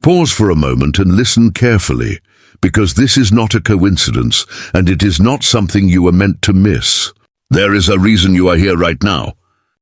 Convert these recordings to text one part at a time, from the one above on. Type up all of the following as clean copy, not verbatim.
Pause for a moment and listen carefully, because this is not a coincidence, and it is not something you are meant to miss. There is a reason you are here right now,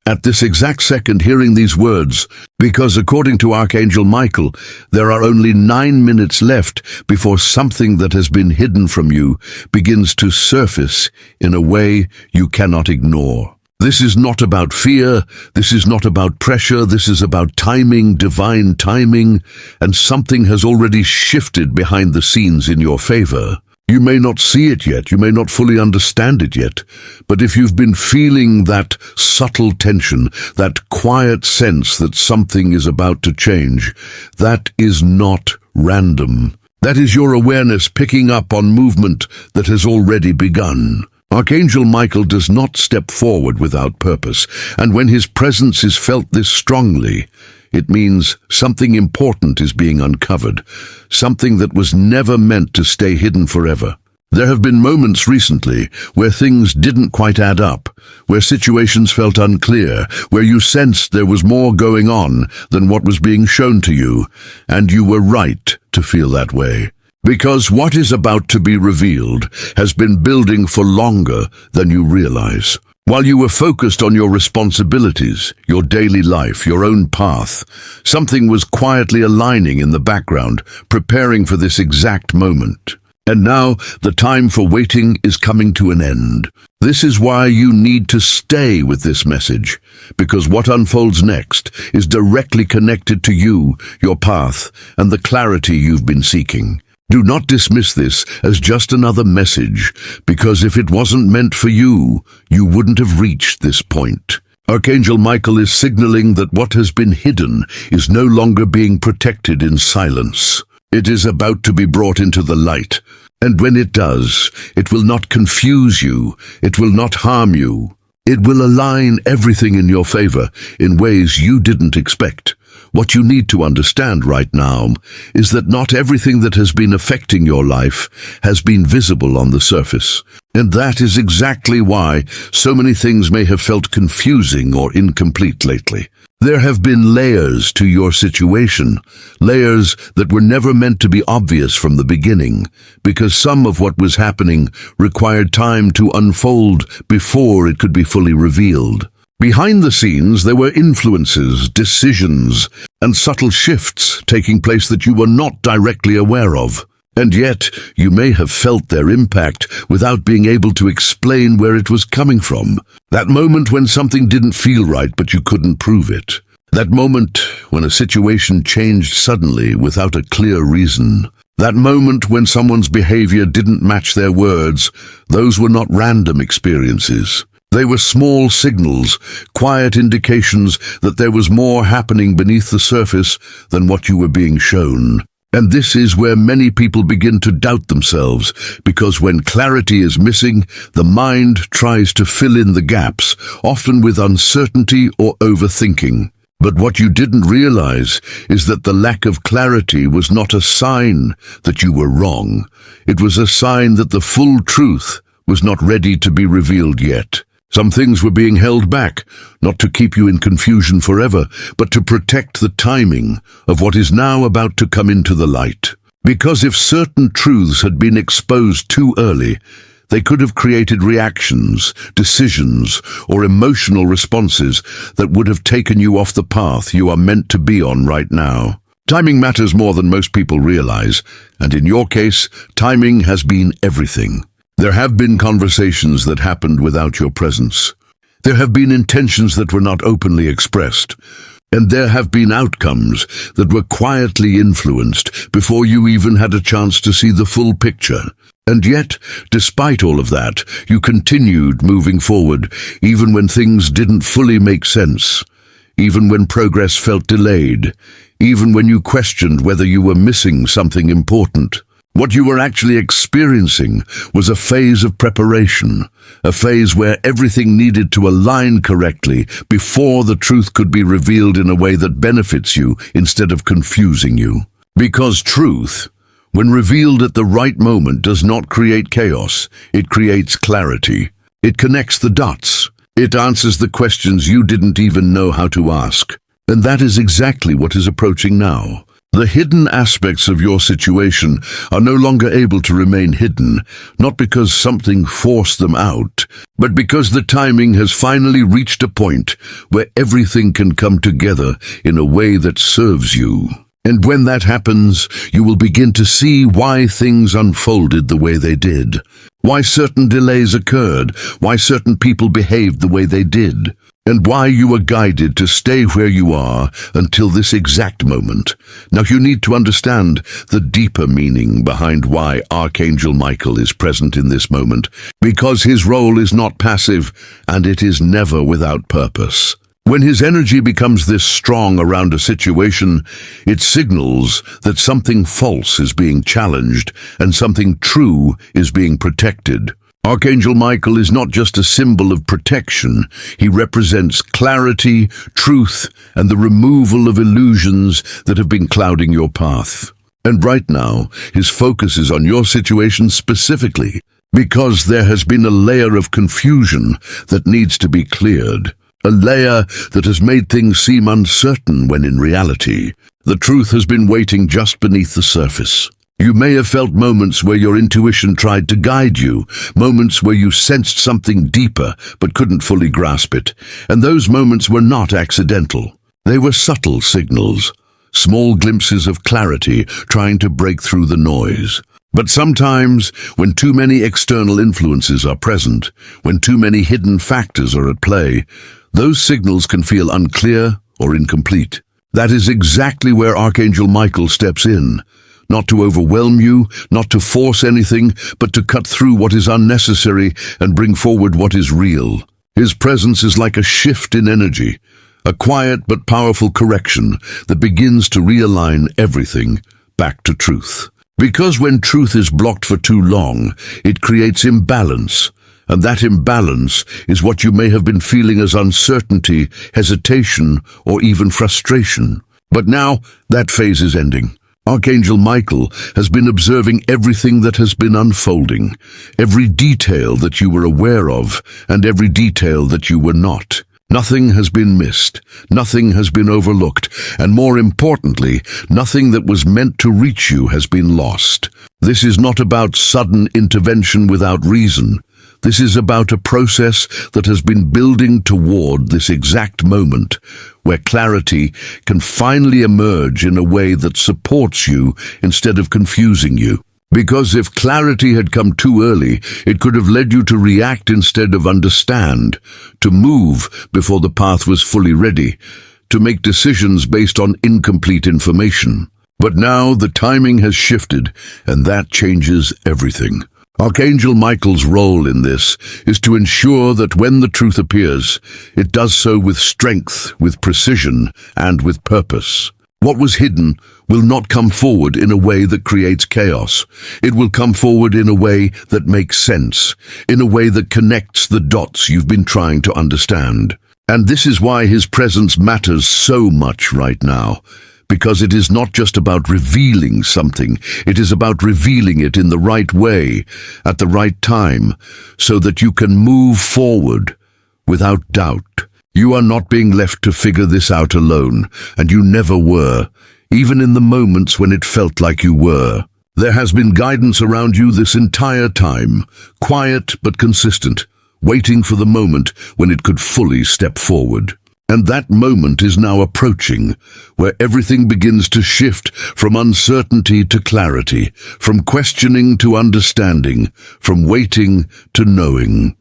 at this exact second hearing these words, because according to Archangel Michael, there are only 9 minutes left before something that has been hidden from you begins to surface in a way you cannot ignore. This is not about fear, this is not about pressure, this is about timing, divine timing, and something has already shifted behind the scenes in your favor. You may not see it yet, you may not fully understand it yet, but if you've been feeling that subtle tension, that quiet sense that something is about to change, that is not random. That is your awareness picking up on movement that has already begun. Archangel Michael does not step forward without purpose, and when his presence is felt this strongly, it means something important is being uncovered, something that was never meant to stay hidden forever. There have been moments recently where things didn't quite add up, where situations felt unclear, where you sensed there was more going on than what was being shown to you, and you were right to feel that way. Because what is about to be revealed has been building for longer than you realize. While you were focused on your responsibilities, your daily life, your own path, something was quietly aligning in the background, preparing for this exact moment. And now, the time for waiting is coming to an end. This is why you need to stay with this message, because what unfolds next is directly connected to you, your path, and the clarity you've been seeking. Do not dismiss this as just another message, because if it wasn't meant for you, you wouldn't have reached this point. Archangel Michael is signaling that what has been hidden is no longer being protected in silence. It is about to be brought into the light, and when it does, it will not confuse you, it will not harm you. It will align everything in your favor in ways you didn't expect. What you need to understand right now is that not everything that has been affecting your life has been visible on the surface. And that is exactly why so many things may have felt confusing or incomplete lately. There have been layers to your situation, layers that were never meant to be obvious from the beginning, because some of what was happening required time to unfold before it could be fully revealed. Behind the scenes, there were influences, decisions, and subtle shifts taking place that you were not directly aware of. And yet, you may have felt their impact without being able to explain where it was coming from. That moment when something didn't feel right, but you couldn't prove it. That moment when a situation changed suddenly without a clear reason. That moment when someone's behavior didn't match their words. Those were not random experiences. They were small signals, quiet indications that there was more happening beneath the surface than what you were being shown. And this is where many people begin to doubt themselves, because when clarity is missing, the mind tries to fill in the gaps, often with uncertainty or overthinking. But what you didn't realize is that the lack of clarity was not a sign that you were wrong. It was a sign that the full truth was not ready to be revealed yet. Some things were being held back, not to keep you in confusion forever, but to protect the timing of what is now about to come into the light. Because if certain truths had been exposed too early, they could have created reactions, decisions, or emotional responses that would have taken you off the path you are meant to be on right now. Timing matters more than most people realize, and in your case, timing has been everything. There have been conversations that happened without your presence. There have been intentions that were not openly expressed. And there have been outcomes that were quietly influenced before you even had a chance to see the full picture. And yet, despite all of that, you continued moving forward, even when things didn't fully make sense, even when progress felt delayed, even when you questioned whether you were missing something important. What you were actually experiencing was a phase of preparation, a phase where everything needed to align correctly before the truth could be revealed in a way that benefits you instead of confusing you. Because truth, when revealed at the right moment, does not create chaos, it creates clarity. It connects the dots. It answers the questions you didn't even know how to ask. And that is exactly what is approaching now. The hidden aspects of your situation are no longer able to remain hidden, not because something forced them out, but because the timing has finally reached a point where everything can come together in a way that serves you. And when that happens, you will begin to see why things unfolded the way they did, why certain delays occurred, why certain people behaved the way they did, and why you were guided to stay where you are until this exact moment. Now you need to understand the deeper meaning behind why Archangel Michael is present in this moment, because his role is not passive and it is never without purpose. When his energy becomes this strong around a situation, it signals that something false is being challenged and something true is being protected. Archangel Michael is not just a symbol of protection. He represents clarity, truth, and the removal of illusions that have been clouding your path. And right now, his focus is on your situation specifically, because there has been a layer of confusion that needs to be cleared. A layer that has made things seem uncertain when in reality, the truth has been waiting just beneath the surface. You may have felt moments where your intuition tried to guide you, moments where you sensed something deeper but couldn't fully grasp it. And those moments were not accidental. They were subtle signals, small glimpses of clarity trying to break through the noise. But sometimes, when too many external influences are present, when too many hidden factors are at play, those signals can feel unclear or incomplete. That is exactly where Archangel Michael steps in. Not to overwhelm you, not to force anything, but to cut through what is unnecessary and bring forward what is real. His presence is like a shift in energy, a quiet but powerful correction that begins to realign everything back to truth. Because when truth is blocked for too long, it creates imbalance, and that imbalance is what you may have been feeling as uncertainty, hesitation, or even frustration. But now, that phase is ending. Archangel Michael has been observing everything that has been unfolding, every detail that you were aware of, and every detail that you were not. Nothing has been missed, nothing has been overlooked, and more importantly, nothing that was meant to reach you has been lost. This is not about sudden intervention without reason. This is about a process that has been building toward this exact moment, where clarity can finally emerge in a way that supports you instead of confusing you. Because if clarity had come too early, it could have led you to react instead of understand, to move before the path was fully ready, to make decisions based on incomplete information. But now the timing has shifted, and that changes everything. Archangel Michael's role in this is to ensure that when the truth appears, it does so with strength, with precision, and with purpose. What was hidden will not come forward in a way that creates chaos. It will come forward in a way that makes sense, in a way that connects the dots you've been trying to understand. And this is why his presence matters so much right now. Because it is not just about revealing something, it is about revealing it in the right way, at the right time, so that you can move forward without doubt. You are not being left to figure this out alone, and you never were, even in the moments when it felt like you were. There has been guidance around you this entire time, quiet but consistent, waiting for the moment when it could fully step forward. And that moment is now approaching, where everything begins to shift from uncertainty to clarity, from questioning to understanding, from waiting to knowing.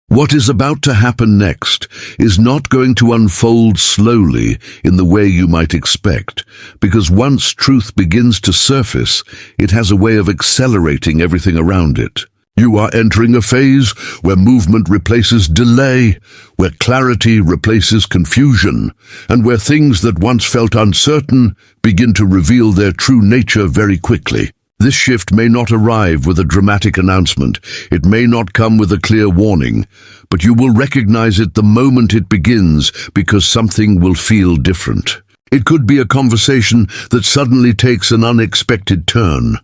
What is about to happen next is not going to unfold slowly in the way you might expect, because once truth begins to surface, it has a way of accelerating everything around it. You are entering a phase where movement replaces delay, where clarity replaces confusion, and where things that once felt uncertain begin to reveal their true nature very quickly. This shift may not arrive with a dramatic announcement, it may not come with a clear warning, but you will recognize it the moment it begins because something will feel different. It could be a conversation that suddenly takes an unexpected turn.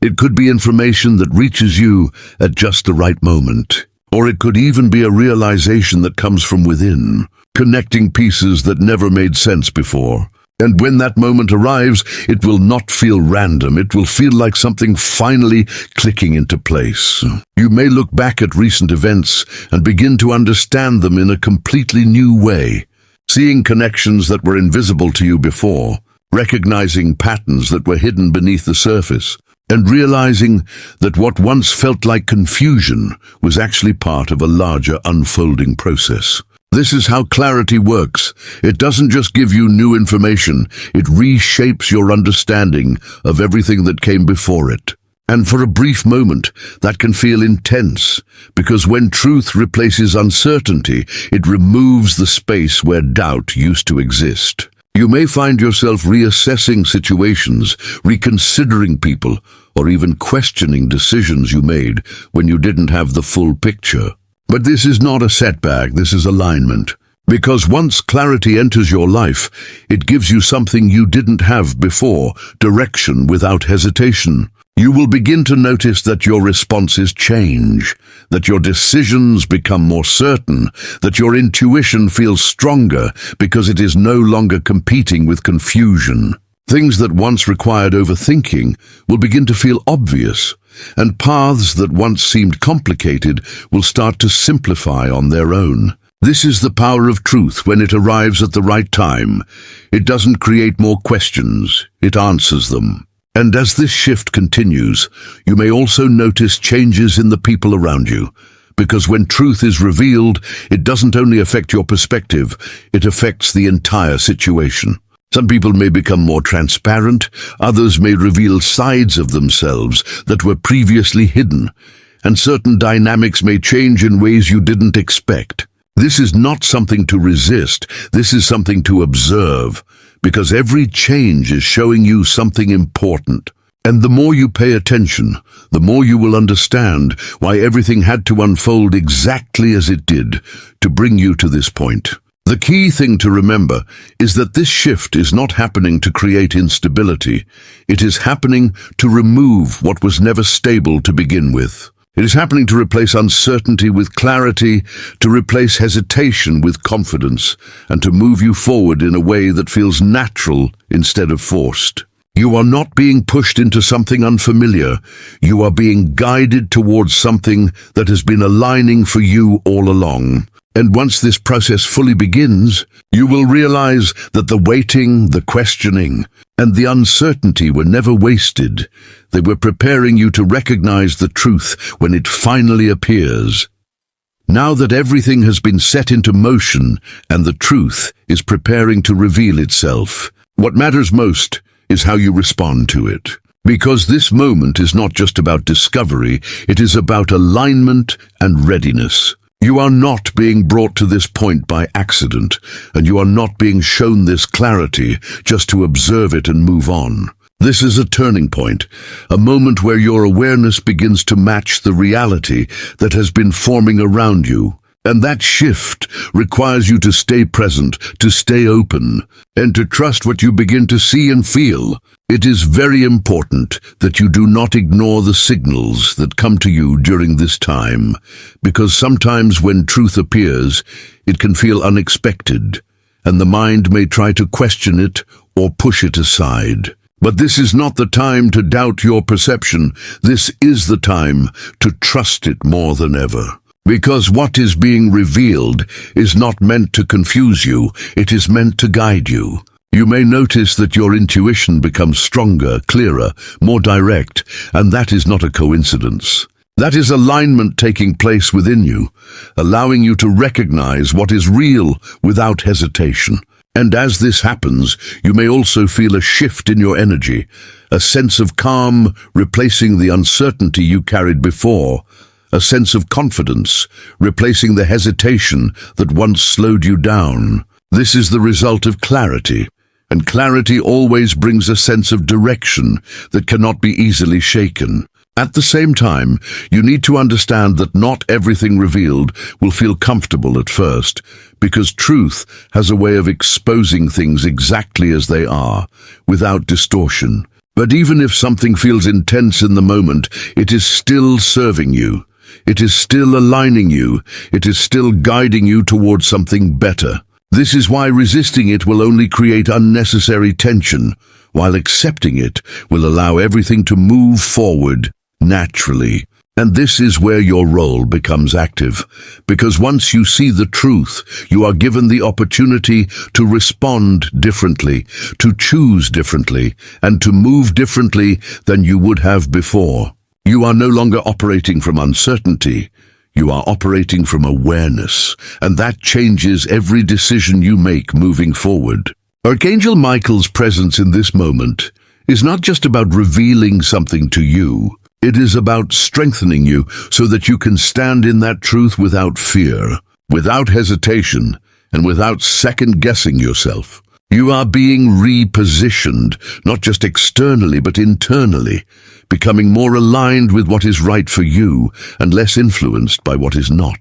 It could be information that reaches you at just the right moment. Or it could even be a realization that comes from within, connecting pieces that never made sense before. And when that moment arrives, it will not feel random. It will feel like something finally clicking into place. You may look back at recent events and begin to understand them in a completely new way, seeing connections that were invisible to you before, recognizing patterns that were hidden beneath the surface, and realizing that what once felt like confusion was actually part of a larger unfolding process. This is how clarity works. It doesn't just give you new information, it reshapes your understanding of everything that came before it. And for a brief moment, that can feel intense, because when truth replaces uncertainty, it removes the space where doubt used to exist. You may find yourself reassessing situations, reconsidering people, or even questioning decisions you made when you didn't have the full picture. But this is not a setback, this is alignment. Because once clarity enters your life, it gives you something you didn't have before, direction without hesitation. You will begin to notice that your responses change, that your decisions become more certain, that your intuition feels stronger because it is no longer competing with confusion. Things that once required overthinking will begin to feel obvious, and paths that once seemed complicated will start to simplify on their own. This is the power of truth when it arrives at the right time. It doesn't create more questions, it answers them. And as this shift continues, you may also notice changes in the people around you. Because when truth is revealed, it doesn't only affect your perspective, it affects the entire situation. Some people may become more transparent, others may reveal sides of themselves that were previously hidden, and certain dynamics may change in ways you didn't expect. This is not something to resist, this is something to observe, because every change is showing you something important. And the more you pay attention, the more you will understand why everything had to unfold exactly as it did to bring you to this point. The key thing to remember is that this shift is not happening to create instability. It is happening to remove what was never stable to begin with. It is happening to replace uncertainty with clarity, to replace hesitation with confidence, and to move you forward in a way that feels natural instead of forced. You are not being pushed into something unfamiliar. You are being guided towards something that has been aligning for you all along. And once this process fully begins, you will realize that the waiting, the questioning, and the uncertainty were never wasted. They were preparing you to recognize the truth when it finally appears. Now that everything has been set into motion and the truth is preparing to reveal itself, what matters most is how you respond to it. Because this moment is not just about discovery, it is about alignment and readiness. You are not being brought to this point by accident, and you are not being shown this clarity just to observe it and move on. This is a turning point, a moment where your awareness begins to match the reality that has been forming around you. And that shift requires you to stay present, to stay open, and to trust what you begin to see and feel. It is very important that you do not ignore the signals that come to you during this time, because sometimes when truth appears, it can feel unexpected, and the mind may try to question it or push it aside. But this is not the time to doubt your perception. This is the time to trust it more than ever. Because what is being revealed is not meant to confuse you, it is meant to guide you. You may notice that your intuition becomes stronger, clearer, more direct, and that is not a coincidence. That is alignment taking place within you, allowing you to recognize what is real without hesitation. And as this happens, you may also feel a shift in your energy, a sense of calm replacing the uncertainty you carried before, a sense of confidence replacing the hesitation that once slowed you down. This is the result of clarity, and clarity always brings a sense of direction that cannot be easily shaken. At the same time, you need to understand that not everything revealed will feel comfortable at first, because truth has a way of exposing things exactly as they are, without distortion. But even if something feels intense in the moment, it is still serving you. It is still aligning you. It is still guiding you towards something better. This is why resisting it will only create unnecessary tension, while accepting it will allow everything to move forward naturally. And this is where your role becomes active, because once you see the truth, you are given the opportunity to respond differently, to choose differently, and to move differently than you would have before. You are no longer operating from uncertainty. You are operating from awareness, and that changes every decision you make moving forward. Archangel Michael's presence in this moment is not just about revealing something to you. It is about strengthening you so that you can stand in that truth without fear, without hesitation, and without second-guessing yourself. You are being repositioned, not just externally but internally, becoming more aligned with what is right for you and less influenced by what is not.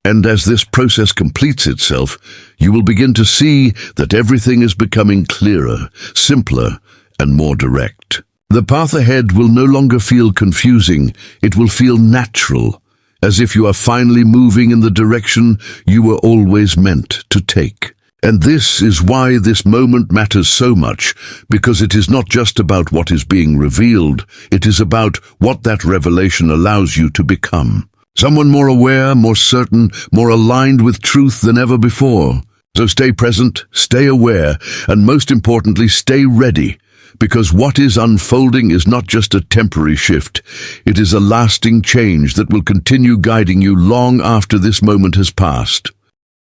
And as this process completes itself, you will begin to see that everything is becoming clearer, simpler, and more direct. The path ahead will no longer feel confusing, it will feel natural, as if you are finally moving in the direction you were always meant to take. And this is why this moment matters so much, because it is not just about what is being revealed, it is about what that revelation allows you to become. Someone more aware, more certain, more aligned with truth than ever before. So stay present, stay aware, and most importantly, stay ready. Because what is unfolding is not just a temporary shift, it is a lasting change that will continue guiding you long after this moment has passed.